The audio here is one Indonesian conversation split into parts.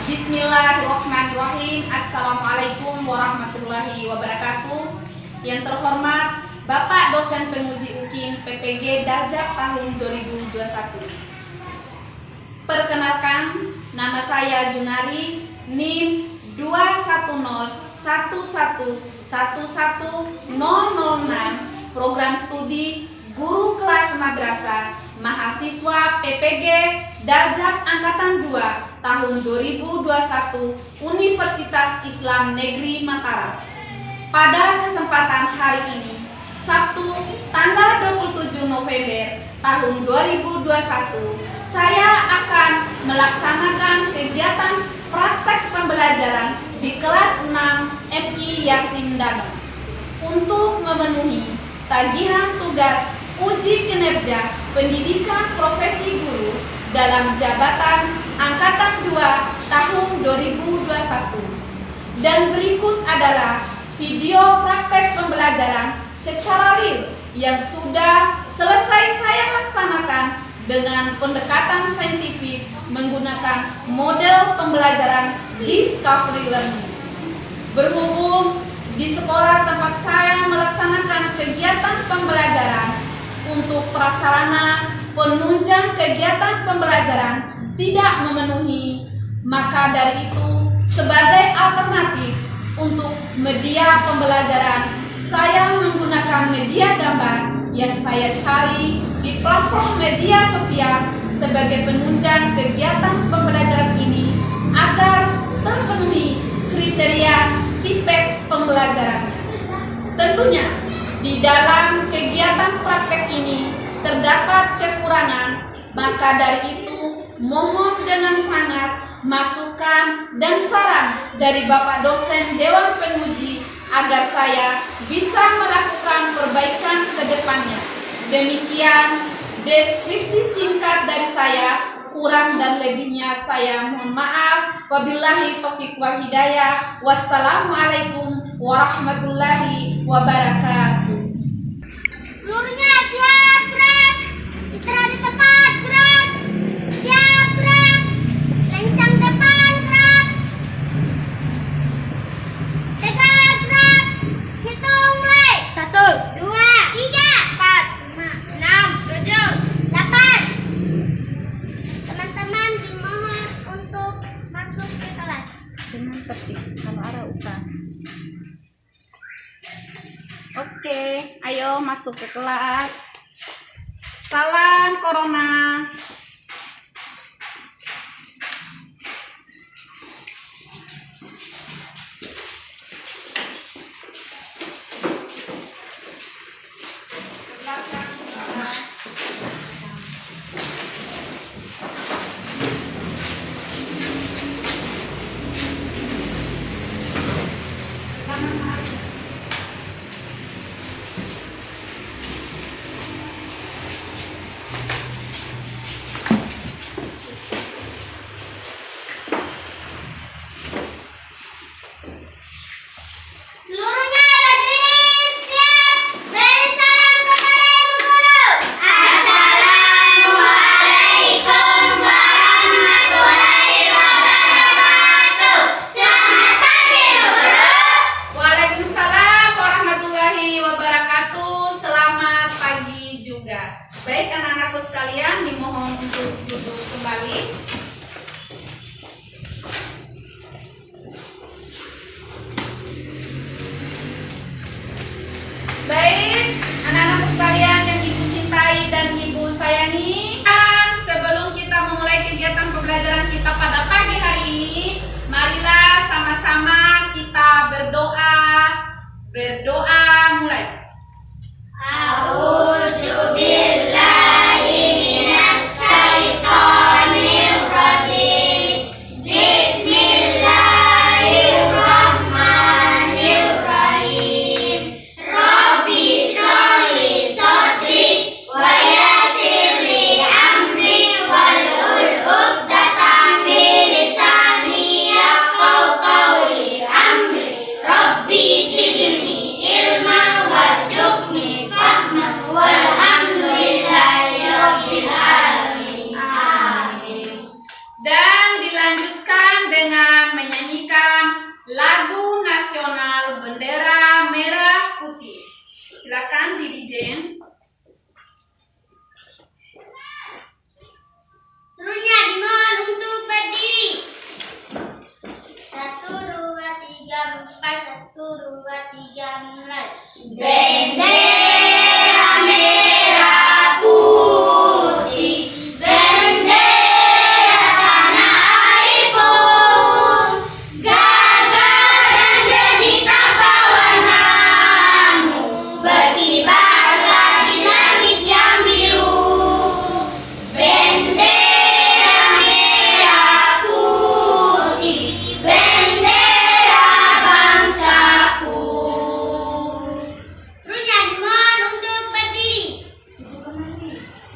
Bismillahirrahmanirrahim. Assalamualaikum warahmatullahi wabarakatuh. Yang terhormat Bapak Dosen Penguji UKIM PPG Darjat tahun 2021. Perkenalkan, nama saya Junari, NIM 21011111006, program studi Guru Kelas Madrasah, mahasiswa PPG Darjat Angkatan 2 tahun 2021 Universitas Islam Negeri Mataram. Pada kesempatan hari ini, Sabtu tanggal 27 November tahun 2021, saya akan melaksanakan kegiatan praktek pembelajaran di kelas 6 MI Yasin Dano untuk memenuhi tagihan tugas uji kinerja pendidikan profesi guru dalam jabatan Angkatan 2 tahun 2021. Dan berikut adalah video praktek pembelajaran secara real yang sudah selesai saya laksanakan dengan pendekatan saintifik menggunakan model pembelajaran Discovery Learning. Berhubung di sekolah tempat saya melaksanakan kegiatan pembelajaran untuk prasarana penunjang kegiatan pembelajaran tidak memenuhi, maka dari itu sebagai alternatif untuk media pembelajaran, saya menggunakan media gambar yang saya cari di platform media sosial sebagai penunjang kegiatan pembelajaran ini agar terpenuhi kriteria tipe pembelajarannya. Tentunya di dalam kegiatan praktek ini terdapat kekurangan, maka dari itu mohon dengan sangat masukan dan saran dari Bapak Dosen Dewan Penguji agar saya bisa melakukan perbaikan ke depannya. Demikian deskripsi singkat dari saya. Kurang dan lebihnya saya mohon maaf. Wabillahi taufiq wal hidayah. Wassalamualaikum warahmatullahi wabarakatuh. Seluruhnya siap, gerak. Istirahat di tempat, gerak. Siap, gerak. Lencang depan, gerak. Tegak, gerak. Hitung mulai. 1, 2, 3, 4, 5, 6, 7, 8. Teman-teman dimohon untuk masuk ke kelas. Dengan tertib, kalau arah utara. Oke, ayo masuk ke kelas. Salam Corona. Seluruhnya berdiri, siap. Beri salam kepada Ibu Guru. Assalamualaikum warahmatullahi wabarakatuh. Selamat pagi, Ibu Guru. Waalaikumsalam warahmatullahi wabarakatuh. Selamat pagi juga. Baik anak-anakku sekalian, dimohon untuk duduk kembali. Baik, anak-anak sekalian yang Ibu cintai dan Ibu sayangi, sebelum kita memulai kegiatan pembelajaran kita pada pagi hari ini, marilah sama-sama kita berdoa. Berdoa mulai. A'udzubillahi minasyaitonirrajim. Bismillahirrahmanirrahim. Rabbi sholli sodri wa yassirli amri wahlul 'uqdatam min lisani yafqahu qawli amri. Rabbi zidni ilma wa Silakan Didijen. Seluruhnya dimohon untuk berdiri. 1, 2, 3, 4. 1, 2, 3, mulai. Bendera merah putih, bendera tanah airku, gagah dan jelita warnamu, berkibarlah di langit yang biru. Bendera merah putih, bendera bangsaku. Seluruhnya dimohon untuk berdiri.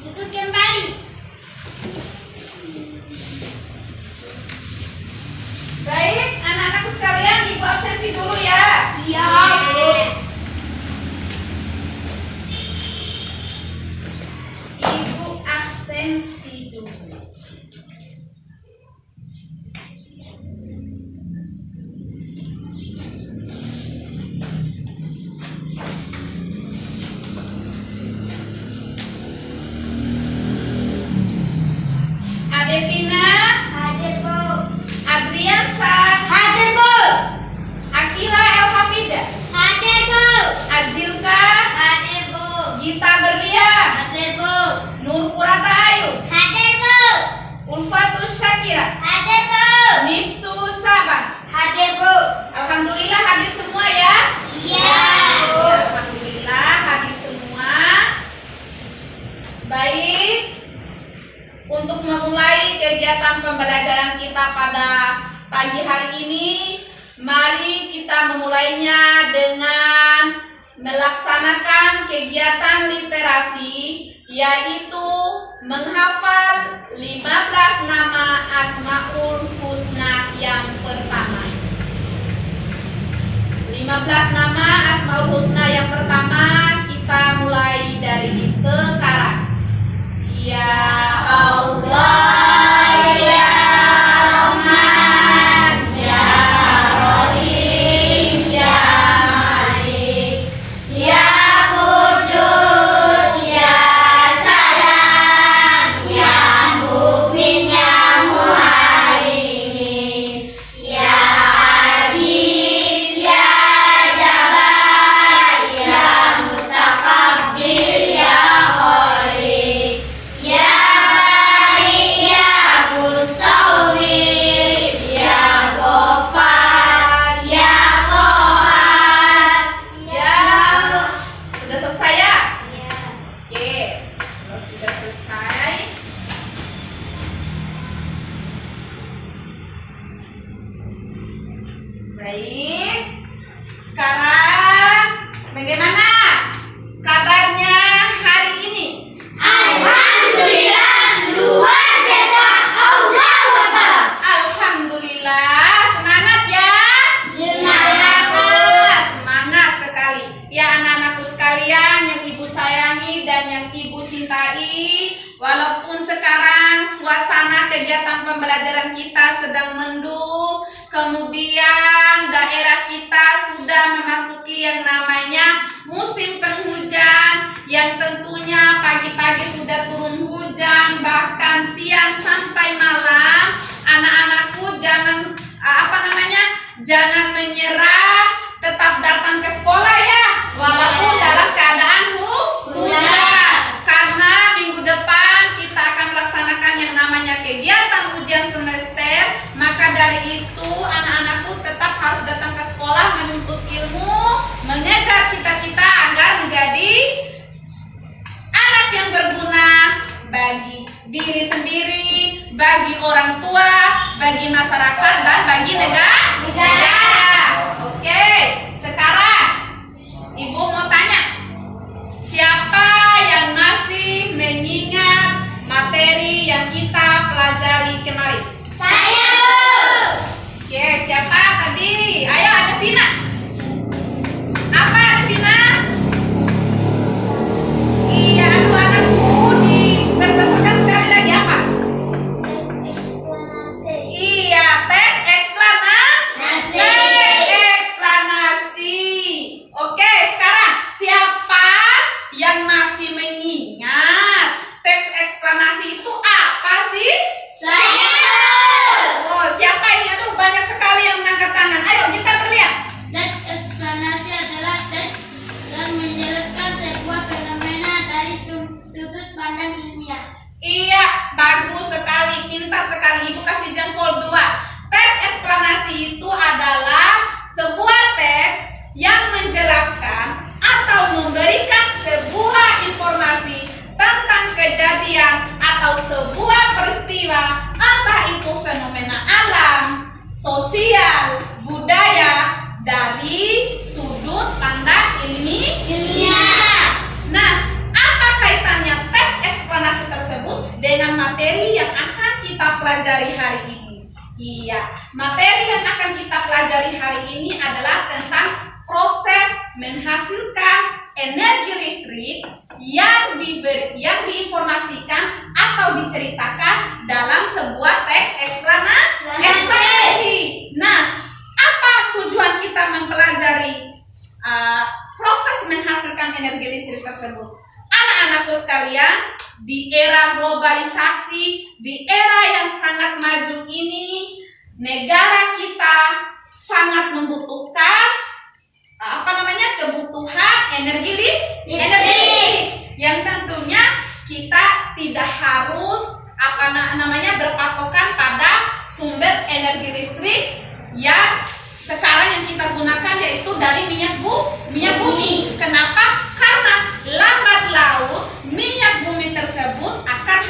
Duduk kembali. Baik, anak-anakku sekalian, Ibu absensi dulu ya. Iya. Ibu absensi dulu. Adevina, Hadir, Bu. Adriansa, Hadir, Bu. Akila El Hafida, Hadir, Bu. Azilka, Hadir, Bu. Gita Berlia, Hadir, Bu. Nur Purata Ayu, Hadir, Bu. Ulfatus Syakira, Hadir, Bu. Nipsu Saban. Hadir, Bu. Alhamdulillah hadir semua ya. Iya, Bu. Alhamdulillah hadir semua. Baik, untuk memulai kegiatan pembelajaran kita pada pagi hari ini, mari kita memulainya dengan melaksanakan kegiatan literasi, yaitu menghafal 15 nama Asmaul Husna yang pertama. 15 nama Asmaul Husna yang pertama kita mulai dari sekarang. Ya Allah, ya Rahman, ya Rahim, ya Malik, ya Kudus, ya Salam, ya Mukmin, ya Muhaimin, ya Aziz, ya Jabbar, ya Mutakabbir, ya Khaliq, ya Barik, ya Musawwir, ya Ghaffar, ya Qahhar, ya. Sudah selesai ya? Oke, kalau sudah selesai, baik. Sekarang bagaimana kabarnya hari ini? Alhamdulillah, luar biasa. Allahu Akbar. Alhamdulillah, semangat ya. Semangat. Semangat sekali. Ya anak-anakku sekalian yang ibu sayangi dan yang ibu cintai, walaupun sekarang suasana kegiatan pembelajaran kita sedang mendung, kemudian daerah kita sudah memasuki yang namanya musim penghujan, yang tentunya pagi-pagi sudah turun hujan, bahkan siang sampai malam. Anak-anakku jangan jangan menyerah, tetap datang ke sekolah ya, walaupun dalam keadaan hujan. Karena minggu depan kita akan melaksanakan yang namanya kegiatan ujian semester, maka dari itu anak-anakku tetap harus datang ke sekolah menuntut ilmu, mengejar cita-cita agar menjadi anak yang berguna bagi diri sendiri, bagi orang tua, bagi masyarakat, dan bagi negara. Oke, sekarang ibu mau tanya, siapa yang masih mengingat materi yang kita pelajari kemarin? Saya, Bu. Oke, siapa tadi? Ayo, ada Vina. Apa ada Vina? Iya, aduh anakku, berdasarkan sekali lagi apa? Eksplanasi. Iya, tes eksplanasi. Tes eksplanasi. Oke, sekarang siapa pelajari hari ini? Iya, materi yang akan kita pelajari hari ini adalah tentang proses menghasilkan energi listrik yang diinformasikan atau diceritakan dalam sebuah teks eksplanasi. Nah, apa tujuan kita mempelajari proses menghasilkan energi listrik tersebut? Anak-anakku sekalian, di era globalisasi, di era yang sangat maju ini, negara kita sangat membutuhkan kebutuhan energi listrik yang tentunya kita tidak harus berpatokan pada sumber energi listrik yang sekarang yang kita gunakan, yaitu dari minyak bumi. Kenapa? Karena lambat laun minyak bumi tersebut akan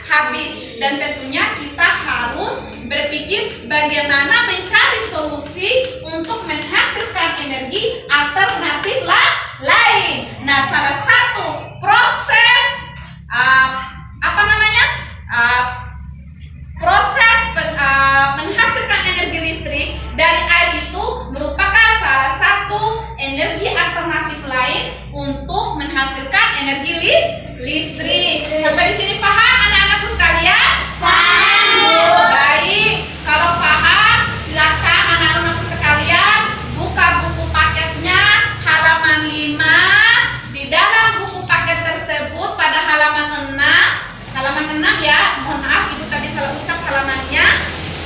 habis, dan tentunya kita harus berpikir bagaimana mencari solusi untuk menghasilkan energi alternatif lain. Nah, salah satu proses menghasilkan energi listrik dari air itu merupakan salah satu energi alternatif lain untuk menghasilkan energi listrik. Sampai di sini paham anak-anakku sekalian? Paham. Baik, kalau paham silakan anak-anakku sekalian buka buku paketnya halaman 5. Di dalam buku paket tersebut pada halaman 6 ya, mohon maaf ibu tadi salah ucap halamannya.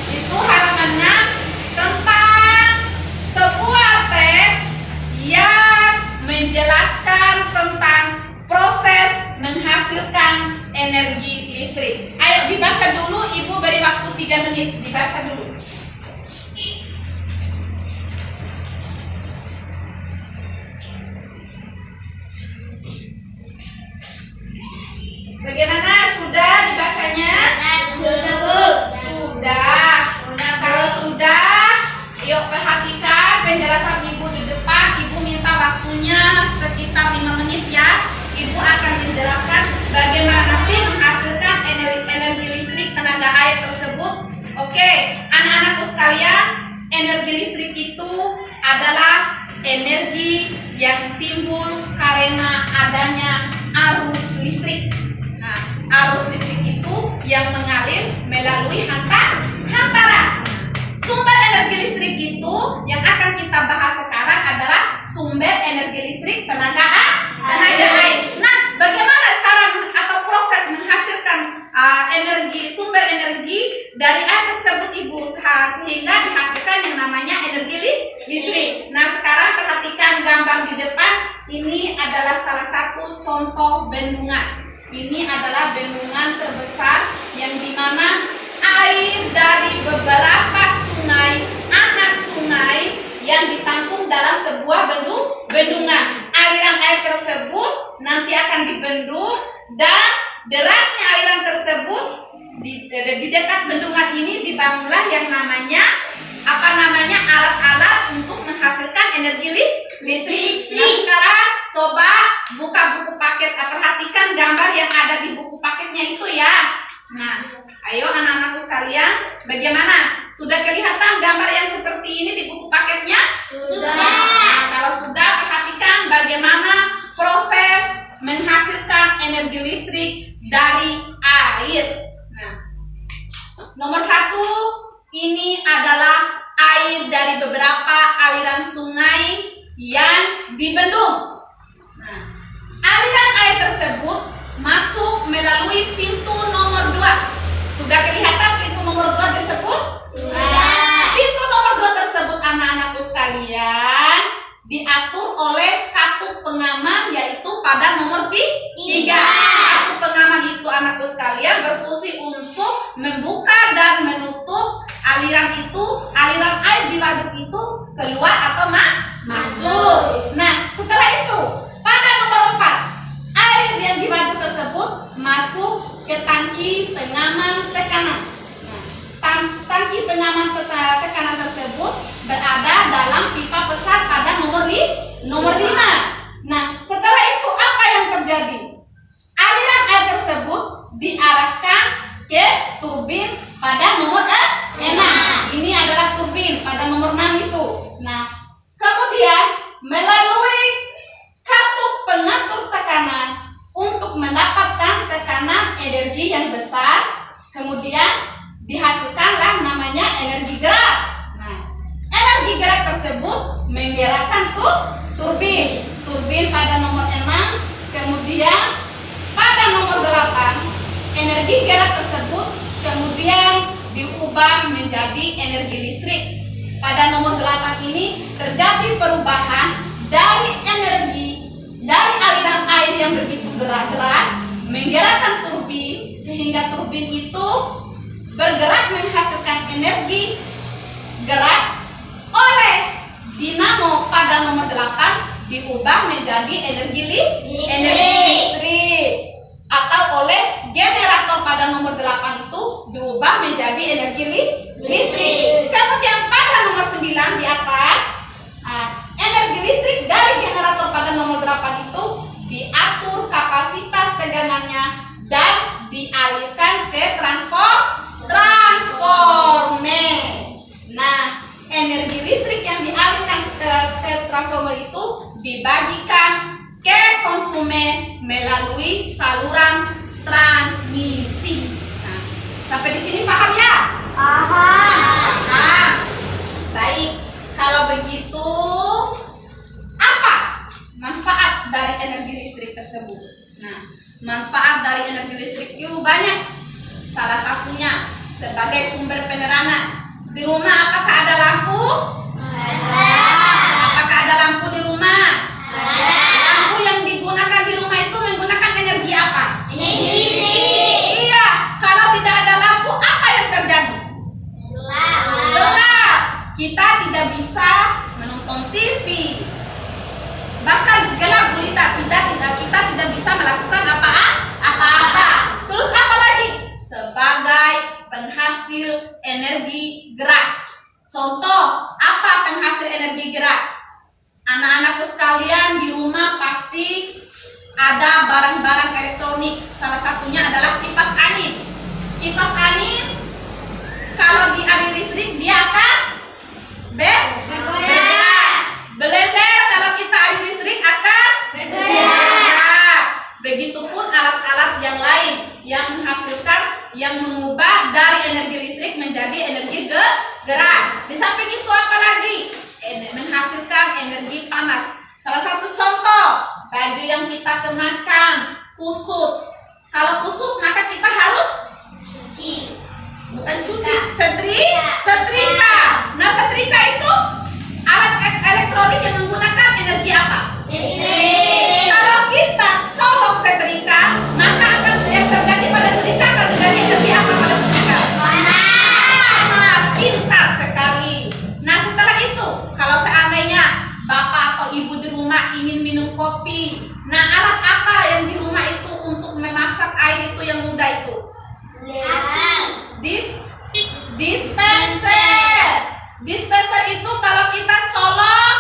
Itu halamannya tentang sebuah teks yang menjelaskan tentang proses menghasilkan energi listrik. Ayo dibaca dulu, ibu beri waktu 3 menit, dibaca dulu. Bagaimana? Sudah dibacanya? Sudah, Bu. Sudah. Kalau sudah, yuk perhatikan penjelasan ibu di depan. Ibu minta waktunya sekitar 5 menit ya. Ibu akan menjelaskan bagaimana sih menghasilkan energi listrik tenaga air tersebut. Oke, anak-anakku sekalian, energi listrik itu adalah energi yang timbul karena adanya arus listrik. Nah, arus listrik itu yang mengalir melalui hantaran. Sumber energi listrik itu yang akan kita bahas sekarang adalah sumber energi listrik tenaga air. Nah, bagaimana cara atau proses menghasilkan sumber energi dari air tersebut ibu, sehingga dihasilkan yang namanya energi listrik. Nah, sekarang perhatikan gambar di depan. Ini adalah salah satu contoh bendungan. Ini adalah bendungan terbesar yang dimana air dari beberapa sungai, anak sungai yang ditampung dalam sebuah bendungan. Aliran air tersebut nanti akan dibendung, dan derasnya aliran tersebut di dekat bendungan ini dibangunlah yang namanya alat-alat untuk menghasilkan energi listrik. Nah, sekarang coba buka buku paket, perhatikan gambar yang ada di buku paketnya itu ya. Nah, ayo anak-anakku sekalian, bagaimana? Sudah kelihatan gambar yang seperti ini di buku paketnya? Sudah. Nah, kalau sudah, perhatikan bagaimana proses menghasilkan energi listrik dari air. Nah, nomor 1, ini adalah air dari beberapa aliran sungai yang dibendung. Nah, aliran air tersebut masuk melalui pintu nomor 2. Sudah kelihatan pintu nomor 2 tersebut? Nah, pintu nomor 2 tersebut anak-anakku sekalian diatur oleh katup pengaman, yaitu pada nomor 3. Katup pengaman itu anakku sekalian berfungsi untuk membuka dan menutup aliran air di waduk itu keluar atau masuk. Nah, setelah itu pada nomor 4, air yang di waduk tersebut masuk ke tangki pengaman tekanan. Nah, tangki pengaman tekanan tersebut berada dalam pipa besar pada nomor 5. Nah, setelah itu apa yang terjadi? Aliran air tersebut diarahkan ke turbin pada nomor 6. Ini adalah turbin pada nomor 6 itu. Nah, kemudian melalui katup pengatur tekanan untuk mendapatkan tekanan energi yang besar, kemudian dihasilkanlah namanya energi gerak. Nah, energi gerak tersebut menggerakkan turbin pada nomor 6, kemudian pada nomor 8 energi gerak tersebut kemudian diubah menjadi energi listrik. Pada nomor 8 ini terjadi perubahan dari aliran air yang begitu deras menggerakkan turbin, sehingga turbin itu bergerak menghasilkan energi gerak oleh dinamo pada nomor 8 diubah menjadi energi listrik, atau oleh generator pada nomor 8 itu diubah menjadi energi listrik. Kemudian pada nomor 9 di atas, energi listrik dari generator pada nomor 8 itu diatur kapasitas tegangannya dan dialirkan ke transformer. Nah, energi listrik yang dialirkan ke transformer itu dibagikan ke konsumen melalui saluran transmisi. Nah, sampai di sini paham ya? Paham. Baik, kalau begitu apa manfaat dari energi listrik tersebut? Nah, manfaat dari energi listrik itu banyak. Salah satunya sebagai sumber penerangan. Di rumah apakah ada lampu? Ada. Apakah ada lampu di rumah? Ada. Lampu yang digunakan di rumah itu menggunakan energi apa? Energi listrik. Iya, kalau tidak ada lampu apa yang terjadi? Gelap. Kita tidak bisa menonton TV. Bahkan gelap gulita, kita tidak bisa melakukan apa-apa. Terus apa lagi? Sebagai penghasil energi gerak. Contoh, apa penghasil energi gerak? Anak-anakku sekalian, di rumah pasti ada barang-barang elektronik. Salah satunya adalah kipas angin. Kipas angin kalau dialiri listrik dia akan bergerak. Blender kalau kita aliri listrik akan bergerak. Begitupun alat-alat yang lain yang mengubah dari energi listrik menjadi energi gerak. Di samping itu apa lagi? Menghasilkan energi panas. Salah satu contoh, baju yang kita kenakan kusut. Kalau kusut maka kita harus cuci. Bukan cuci, setrika. Nah, setrika itu alat elektronik yang menggunakan energi apa? Listrik. Kalau kita colok setrika, maka yang terjadi pada setrika akan terjadi energi apa pada setrika? Panas, pintar sekali. Nah, setelah itu, kalau seandainya bapak atau ibu di rumah ingin minum kopi, nah alat apa yang di rumah itu untuk memasak air itu yang mudah itu? Dispenser. Dispenser itu kalau kita colok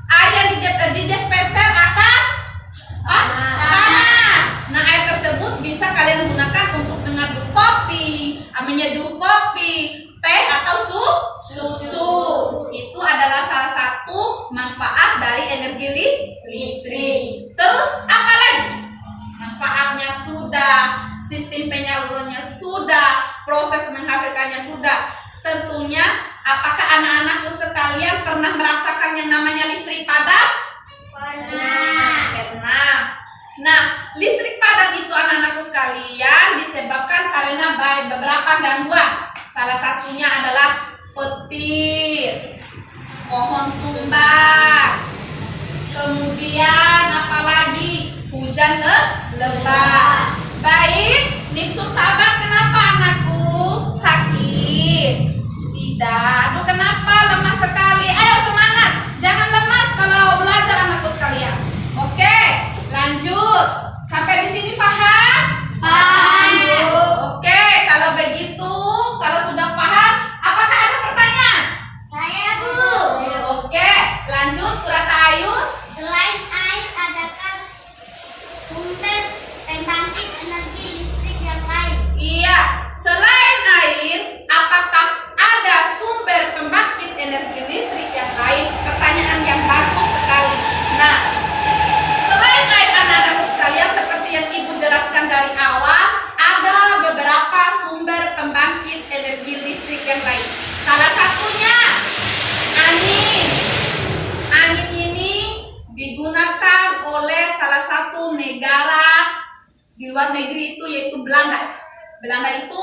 air yang di dispenser akan panas. Nah, air tersebut bisa kalian gunakan untuk mengaduk kopi, menyeduh kopi, teh atau susu. Itu adalah salah satu manfaat dari energi listrik. Terus apa lagi? Manfaatnya sudah, sistem penyalurannya sudah, proses menghasilkannya sudah. Tentunya apakah anak-anakku sekalian pernah merasakan yang namanya listrik padam? Pernah. Nah, listrik padam itu anak-anakku sekalian disebabkan karena beberapa gangguan. Salah satunya adalah petir, pohon tumbang, kemudian apalagi hujan lebat. Baik, Nipsum sabar, kenapa anakku? Sakit? Tidak. Aduh, kenapa lemas sekali? Ayo semangat, jangan lemas kalau belajar anakku sekalian. Oke, lanjut. Sampai di sini paham? Paham, Bu. Oke, kalau begitu, kalau sudah paham, apakah ada pertanyaan? Saya, Bu. Oke, lanjut Kurata Ayu. Selain air, adakah sumber pembangkit energi listrik yang lain? Iya, selain air, energi listrik yang lain? Pertanyaan yang bagus sekali. Nah, selain air anak-anakku sekalian, seperti yang Ibu jelaskan dari awal, ada beberapa sumber pembangkit energi listrik yang lain. Salah satunya angin. Angin ini digunakan oleh salah satu negara di luar negeri itu, yaitu Belanda. Belanda itu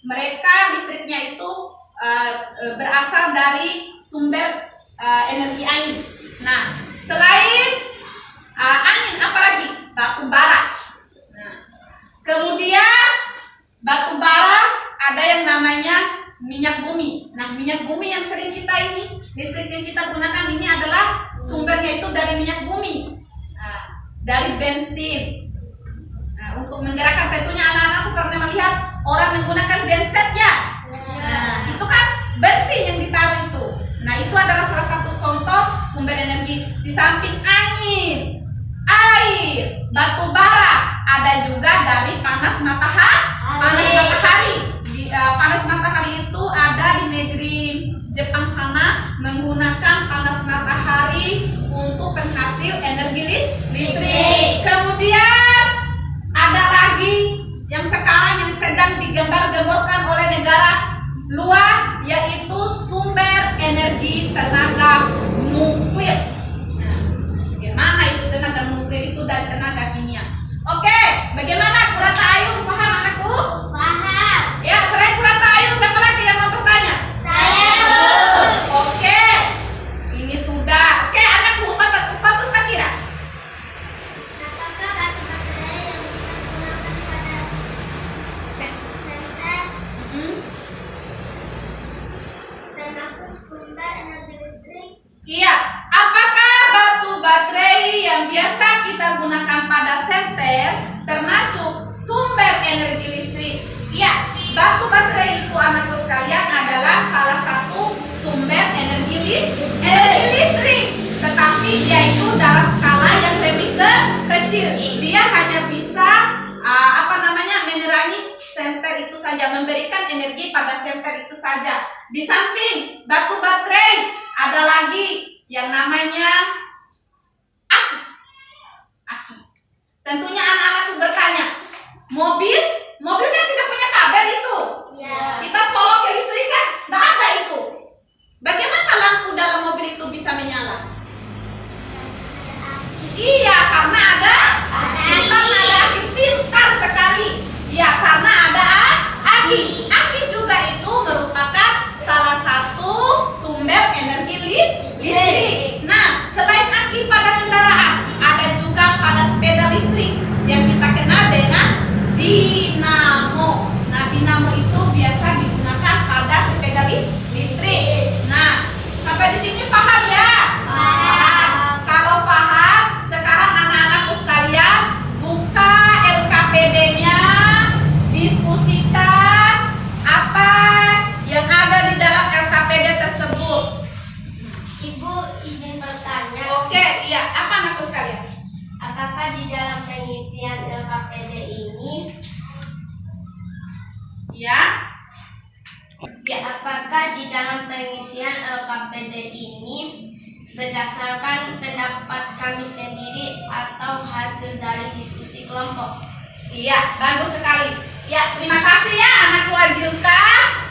mereka listriknya itu berasal dari sumber energi angin. Nah, selain angin, apalagi batu bara. Nah, kemudian batu bara ada yang namanya minyak bumi. Nah, minyak bumi yang sering kita ini, listrik yang kita gunakan ini adalah sumbernya itu dari minyak bumi, dari bensin. Nah, untuk menggerakkan tentunya anak-anak pernah melihat orang menggunakan genset ya. Nah, itu kan bensin yang ditaruh itu. Nah, itu adalah salah satu contoh sumber energi. Di samping angin, air, batu bara, ada juga dari panas matahari. Panas matahari itu ada di negeri Jepang sana, menggunakan panas matahari untuk penghasil energi listrik. Kemudian ada lagi yang sekarang yang sedang digembar-gemborkan oleh negara luar, yaitu sumber energi tenaga nuklir. Nah, bagaimana itu tenaga nuklir itu dari tenaga kimia? Oke, bagaimana Kurata Ayu? Paham anakku? Paham. Ya, selain Kurata Ayu, siapa lagi yang mau bertanya? Saya. Oke, ini sudah. Oke, anakku, Fatu Sakira. Apakah batu baterai yang digunakan pada senter termasuk sumber energi listrik? Iya, apakah batu baterai yang biasa kita gunakan pada senter termasuk sumber energi listrik? Iya, batu baterai itu anakku sekalian adalah salah satu sumber energi listrik. Tetapi dia itu dalam skala yang lebih kecil. Dia hanya bisa menerangi senter itu saja, memberikan energi pada senter itu saja. Di samping batu baterai ada lagi yang namanya aki. Tentunya anak-anakku bertanya, mobil kan tidak punya kabel itu. Ya. Kita colok ke listrik kan? Tidak ada itu. Bagaimana lampu dalam mobil itu bisa menyala? Iya, karena ada aki. Pintar sekali. Ya, karena ada aki. Aki juga itu merupakan salah satu sumber energi listrik. Nah, selain aki pada kendaraan, ada juga pada sepeda listrik yang kita kenal dengan dinamo. Nah, dinamo itu biasa digunakan pada sepeda listrik. Nah, sampai di sini paham ya? Paham. Kalau paham, sekarang anak-anakku sekalian buka LKPD-nya, diskusikan apa yang ada di dalam LKPD tersebut. Ibu izin bertanya. Oke, iya, apa anakku sekalian? Apakah di dalam pengisian LKPD ini Ya. apakah di dalam pengisian LKPD ini berdasarkan pendapat kami sendiri atau hasil dari diskusi kelompok? Iya, bagus sekali. Ya, terima kasih ya anakku Ajilka.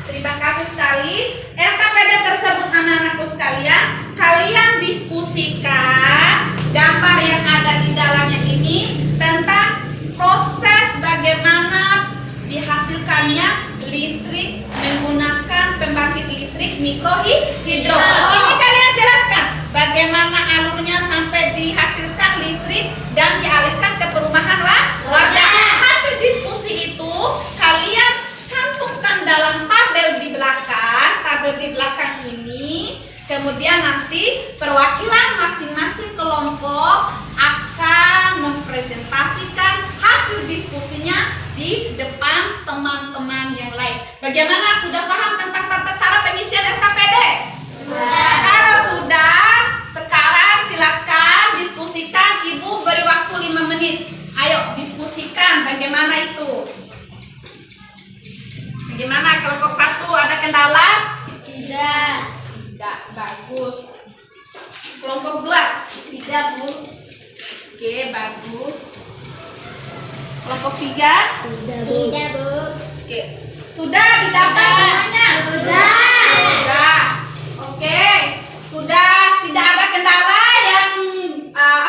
Terima kasih sekali. LKPD tersebut anak-anakku sekalian, kalian diskusikan gambar yang ada di dalamnya ini tentang proses bagaimana dihasilkannya listrik menggunakan pembangkit listrik mikrohidro. Ini kalian jelaskan bagaimana alurnya sampai dihasilkan listrik dan dialirkan ke perumahan warga. Hasil diskusi itu kalian cantumkan dalam tabel di belakang. Tabel di belakang ini, kemudian nanti perwakilan masing-masing kelompok akan mempresentasikan hasil diskusinya di depan teman-teman yang lain. Bagaimana, sudah paham tentang tata cara pengisian LKPD? Kalau sudah, sekarang silakan diskusikan. Ibu beri waktu 5 menit. Ayo diskusikan bagaimana itu. Bagaimana kelompok 1 ada kendala? Tidak. Tidak. kelompok 3? Tidak, Bu. Oke. Sudah didapat semuanya? Sudah. Oke. Sudah tidak ada kendala yang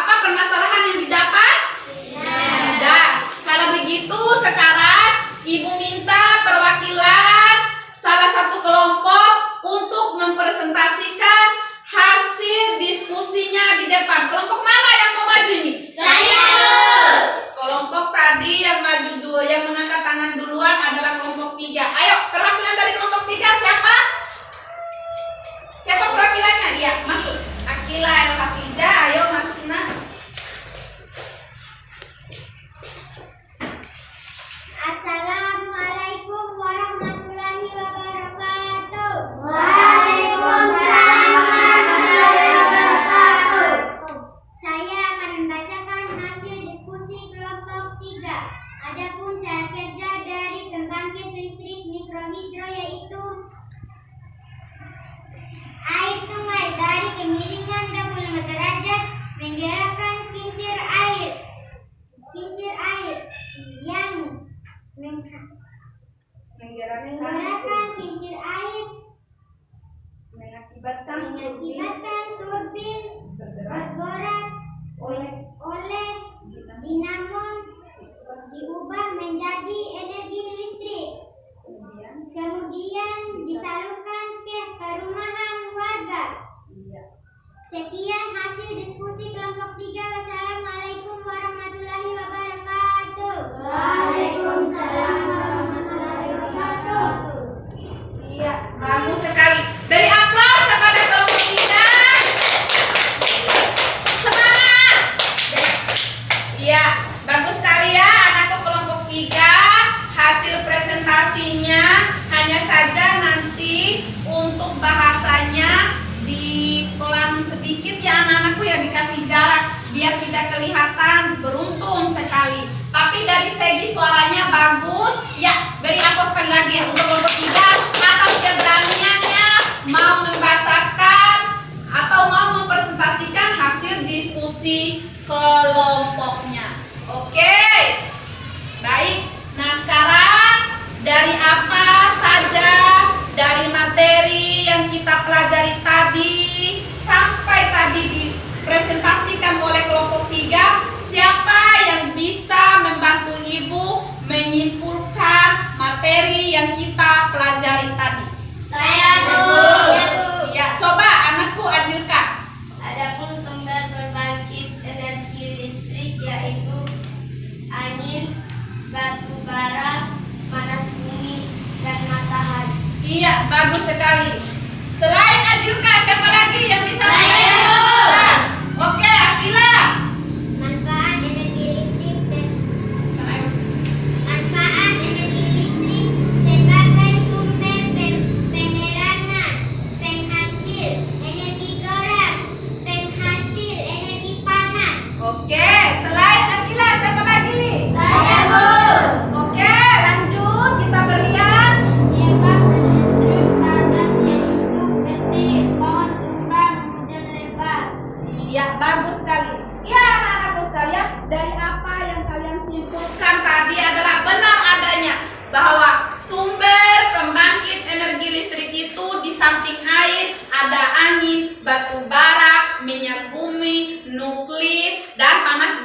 permasalahan yang didapat? Tidak. Kalau begitu sekarang Ibu minta perwakilan salah satu kelompok untuk mempresentasikan hasil diskusinya di depan. Kelompok mana yang mau maju ini? Saya. Kelompok tadi yang maju dua, yang mengangkat tangan duluan adalah kelompok 3. Ayo, perwakilan dari kelompok 3 siapa? Siapa perwakilannya? Dia masuk. Akila El Hafijah, ayo masuk nak. Assalamualaikum warahmatullahi wabarakatuh. Waalaikumsalam warahmatullahi wabarakatuh. Saya akan membacakan hasil diskusi kelompok 3. Adapun cara kerja dari pembangkit listrik mikrohidro yaitu air sungai dari kemiringan 25 derajat menggerakkan kincir air yang menggerakkan kincir air mengakibatkan turbin bergerak oleh dinamo diubah menjadi energi listrik, kemudian disalurkan ke perumahan warga. Sekian hasil diskusi kelompok 3. Wassalamualaikum warahmatullahi wabarakatuh. Waalaikumsalam warahmatullahi wabarakatuh. Iya, bagus sekali. Beri aplaus kepada kelompok 3. Semangat. Iya, bagus sekali ya anakku kelompok 3. Hasil presentasinya hanya saja nanti untuk bahasanya dipelan sedikit ya anak-anakku, ya dikasih jarak biar tidak kelihatan beruntun sekali. Tapi dari segi suaranya bagus. Ya, beri aplaus sekali lagi ya untuk kelompok 3 atas keberaniannya mau membacakan atau mau mempresentasikan hasil diskusi kelompoknya. Oke. Baik. Nah, sekarang dari apa saja dari materi yang kita pelajari tadi sampai tadi dipresentasikan oleh kelompok 3, siapa yang bisa membantu Ibu menyimpulkan materi yang kita pelajari tadi? Saya, Bu. Ya, coba anakku ajarkan. Adapun sumber pembangkit energi listrik yaitu angin, batu bara, panas bumi, dan matahari. Iya, bagus sekali. Selain Ajilka, siapa lagi yang bisa Saya, menjelaskan? Oke, Akila. Manfaat energi listrik sebagai sumber penerangan, penghasil energi gerak, penghasil energi panas. Oke, selain Akila, siapa lagi nih? Saya, Bu. Oke, lanjut kita berlian. Penyebab listrik padam yaitu petir, pohon tumbang, hujan lebat. Iya, bagus sekali. Ya, anak-anakku sekalian, dari apa yang kalian simpulkan tadi adalah benar adanya bahwa sumber pembangkit energi listrik itu di samping air ada angin, batu bara, minyak bumi, nuklir, dan panas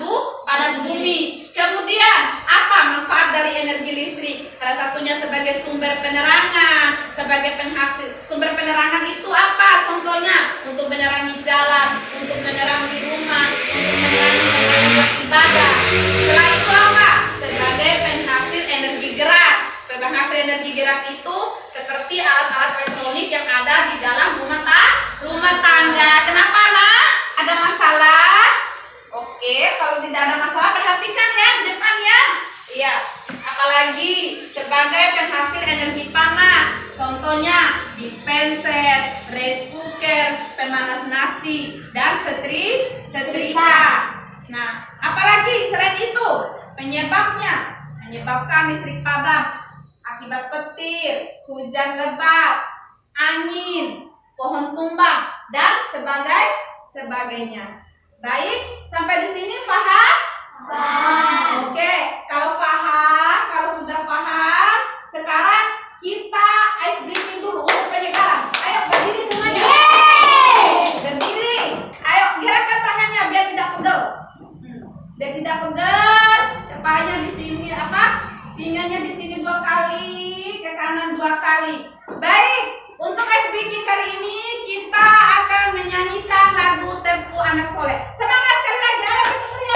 bumi. Kemudian apa manfaat dari energi listrik? Salah satunya sebagai sumber penerangan, sebagai penghasil. Sumber penerangan itu apa? Contohnya untuk menerangi jalan, untuk menerangi rumah, untuk menerangi tempat ibadah. Setelah itu apa? Sebagai penghasil energi gerak. Penghasil energi gerak itu seperti alat-alat elektronik yang ada di dalam rumah tangga. Kenapa, Nak? Ada masalah? Oke, kalau tidak ada masalah perhatikan ya di depan ya. Iya, apalagi sebagai penghasil energi panas. Contohnya dispenser, rice cooker, pemanas nasi, dan setrika. Nah, apalagi selain itu penyebabnya menyebabkan listrik padam akibat petir, hujan lebat, angin, pohon tumbang, dan sebagainya. Baik, sampai di sini paham? Paham. Oke, kalau paham kita ice breaking dulu untuk penyegaran. Ayo berdiri semuanya. Berdiri. Ayo gerakkan tangannya biar tidak pegel. Biar tidak pegel. Kepalanya di sini apa? Pinggangnya di sini 2 kali, ke kanan 2 kali. Baik. Untuk ice breaking kali ini kita akan menyanyikan lagu Tempo Anak Soleh. Semangat sekali lagi. Ayo kita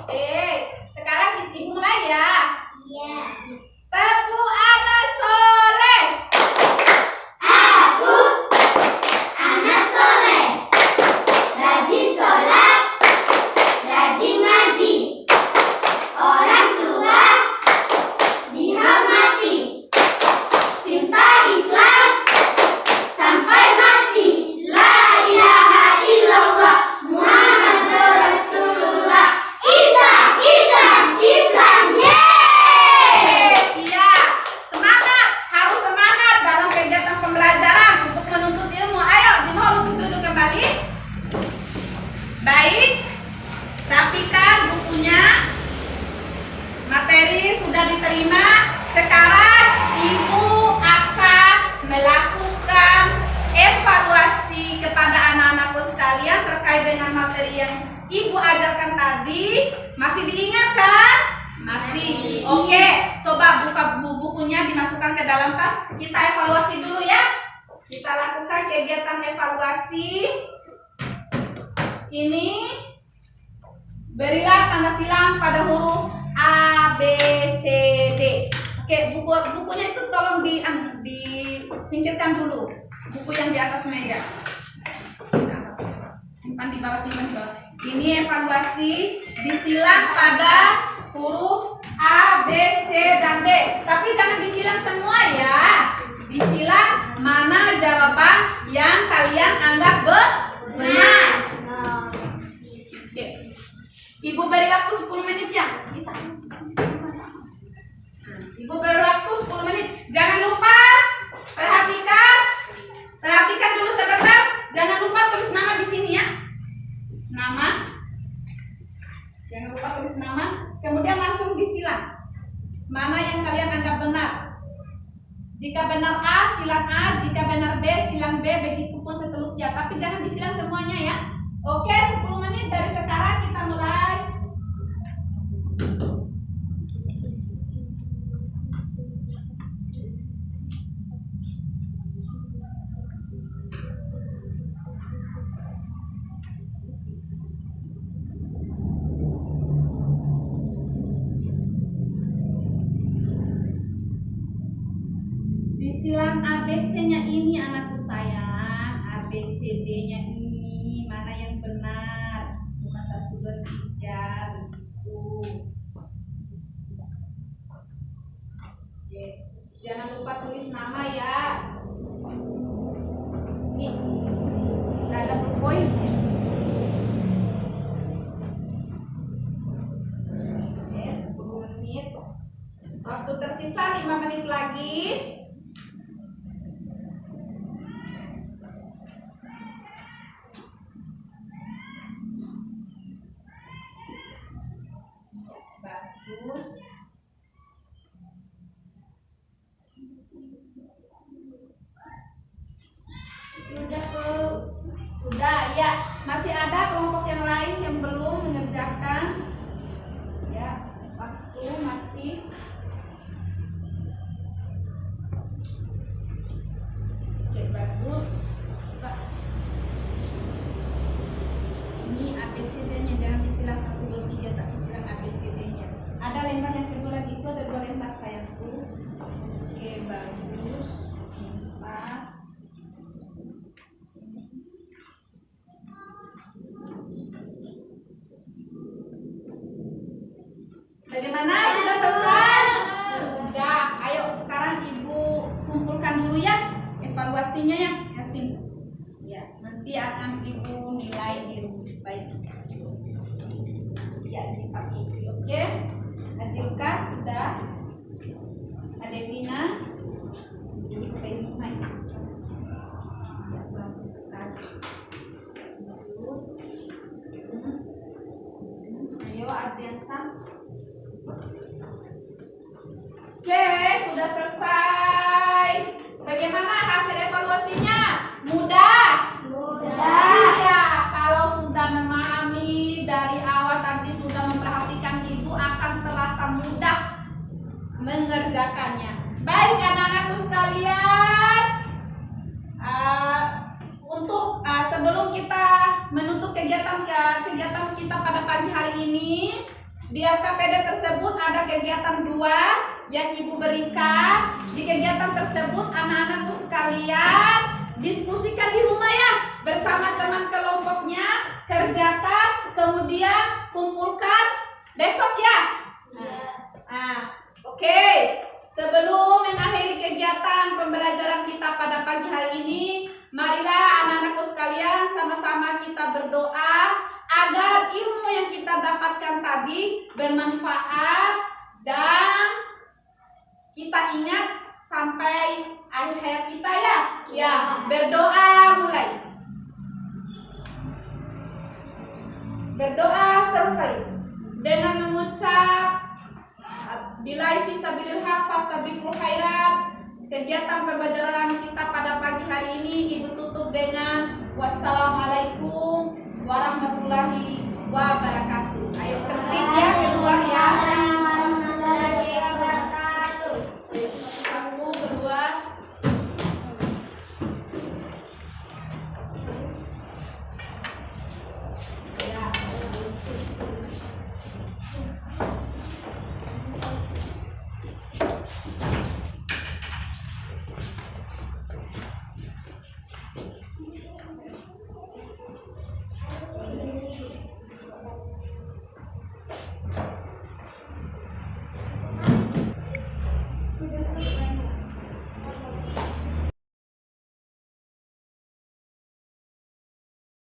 teriak. Sekarang ibu mulai ya. Iya. Tempo Anak Soleh. Aku anak soleh, rajin sholat, rajin ngaji, orang tua dihormati, cinta Islam sampai mati. La ilaha illallah Muhammadur Rasulullah. Islam, yeay! Iya, semangat, harus semangat dalam kegiatan pembelajaran untuk menuntut ilmu. Ayo, dimohon untuk duduk kembali. Baik, rapikan bukunya. Materi sudah diterima. Sekarang ibu akan melakukan evaluasi kepada anak-anakku sekalian terkait dengan materi yang ibu ajarkan tadi. Masih diingat kan? Masih. Oke, coba buka bukunya, dimasukkan ke dalam tas. Kita evaluasi dulu ya. Kita lakukan kegiatan evaluasi. Ini berilah tanda silang pada huruf A, B, C, D. Oke, bukunya itu tolong disingkirkan dulu. Buku yang di atas meja. Simpan di bawah, simpan di bawah. Ini evaluasi disilang pada huruf A, B, C, dan D. Tapi jangan disilang semua ya. Disilang mana jawaban yang kalian anggap benar. Oke. Ibu beri waktu 10 menit ya. Ibu beri waktu 10 menit. Jangan lupa perhatikan dulu sebentar. Jangan lupa tulis nama di sini ya. Nama. Jangan lupa tulis nama. Kemudian langsung disilang. Mana yang kalian anggap benar? Jika benar A, silang A. Jika benar B, silang B. Begitu pun seterusnya. Tapi jangan disilang semuanya ya. Oke, 10 menit dari sekarang kita mulai. Disilang ABC-nya ini anakku sayang. ABCD-nya ini mana yang benar? 1, 2, 3 begitu. Oke. Jangan lupa tulis nama ya. Ini udah ada poin ya. Oke, 10 menit. Waktu tersisa 5 menit lagi. Bagus. Sudah ya. Masih ada kelompok yang lain yang belum mengerjakan. Ya, waktu masih. Oke, bagus. Ini ABCD-nya jangan disilang 1, 2, 3 tapi silang ABCD-nya. Ada lembar yang kedua lagi, itu ada 2 lembar sayangku. Oke, bagus. 4. Bagaimana? Sudah selesai? Sudah. Ayo sekarang ibu kumpulkan dulu ya evaluasinya ya. Yasin. Ya, nanti akan ibu nilai di rumah. Baik. Ya, dipakai. Oke. Ajilka sudah. Adevina. Ini Penima. Ya, bagus sekali. Ayo Ardiansa. Oke, sudah sudah selesai. Bagaimana hasil evaluasinya? Mudah? Iya, kalau sudah memahami dari awal tadi sudah memperhatikan ibu akan terasa mudah mengerjakannya. Baik anak-anakku sekalian, untuk sebelum kita menutup kegiatan kita pada pagi hari ini, di LKPD tersebut ada kegiatan 2 yang ibu berikan. Di kegiatan tersebut anak-anakku sekalian diskusikan di rumah ya bersama teman kelompoknya, kerjakan, kemudian kumpulkan besok ya. Oke. Sebelum mengakhiri kegiatan pembelajaran kita pada pagi hari ini, marilah anak-anakku sekalian sama-sama kita berdoa agar ilmu yang kita dapatkan tadi bermanfaat dan kita ingat sampai akhir hayat kita ya. Ya, berdoa mulai. Berdoa selesai dengan mengucap Billahi fisabilillah fastabiqul khairat. Kegiatan pembelajaran kita pada pagi hari ini